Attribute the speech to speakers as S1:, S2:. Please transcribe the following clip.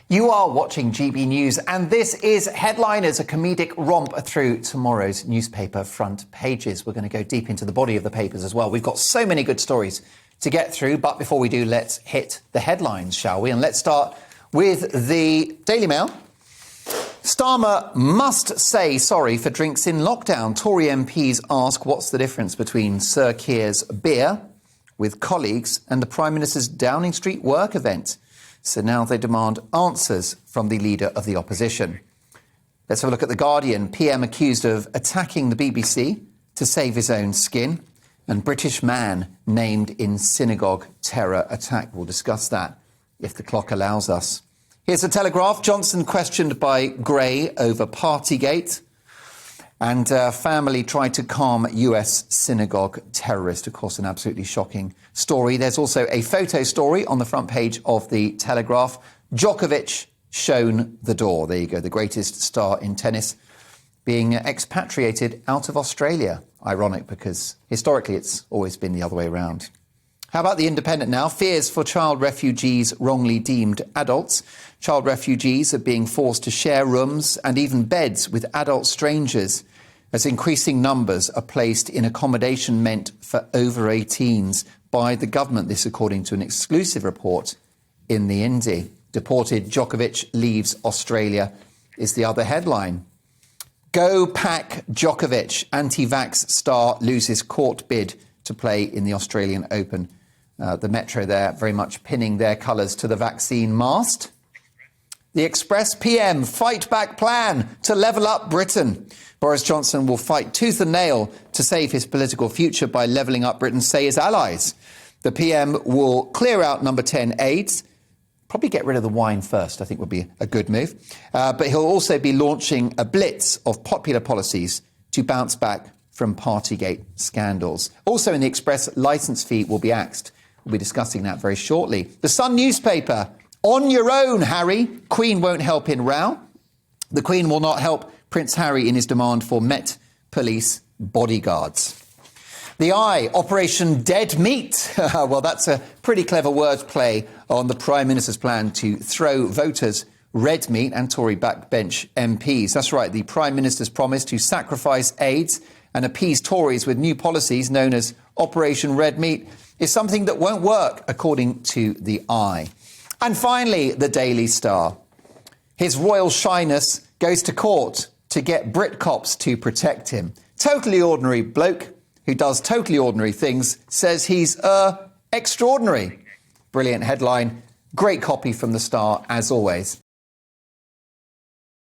S1: You are watching GB News, and this is Headliners, a comedic romp through tomorrow's newspaper front pages. We're going to go deep into the body of the papers as well. We've got so many good stories to get through, but before we do, let's hit the headlines, shall we? And let's start with the Daily Mail. Starmer must say sorry for drinks in lockdown. Tory MPs ask what's the difference between Sir Keir's beer with colleagues and the Prime Minister's Downing Street work event. So now they demand answers from the leader of the opposition. Let's have a look at The Guardian. PM accused of attacking the BBC to save his own skin. And British man named in synagogue terror attack. We'll discuss that if the clock allows us. Here's The Telegraph. Johnson questioned by Gray over Partygate. And family tried to calm US synagogue terrorist. Of course, an absolutely shocking story. There's also a photo story on the front page of The Telegraph. Djokovic shown the door. There you go, the greatest star in tennis being expatriated out of Australia. Ironic, because historically it's always been the other way around. How about The Independent now? Fears for child refugees wrongly deemed adults. Child refugees are being forced to share rooms and even beds with adult strangers as increasing numbers are placed in accommodation meant for over 18s by the government. This according to an exclusive report in the Indie. Deported Djokovic leaves Australia is the other headline. Go pack Djokovic. Anti-vax star loses court bid to play in the Australian Open. The Metro there very much pinning their colours to the vaccine mast. The Express PM fight back plan to level up Britain. Boris Johnson will fight tooth and nail to save his political future by levelling up Britain, say his allies. The PM will clear out number 10 aids. Probably get rid of the wine first, I think would be a good move. But he'll also be launching a blitz of popular policies to bounce back from Partygate scandals. Also in the Express, licence fee will be axed. We'll be discussing that very shortly. The Sun newspaper, on your own, Harry. Queen won't help in row. The Queen will not help Prince Harry in his demand for Met Police bodyguards. The Eye, Operation Dead Meat. Well, that's a pretty clever wordplay on the Prime Minister's plan to throw voters red meat and Tory backbench MPs. That's right, the Prime Minister's promise to sacrifice AIDS and appease Tories with new policies known as Operation Red Meat is something that won't work, according to The Eye. And finally, the Daily Star. His Royal Shyness goes to court to get Brit cops to protect him. Totally ordinary bloke who does totally ordinary things says he's extraordinary. Brilliant headline. Great copy from the Star, as always.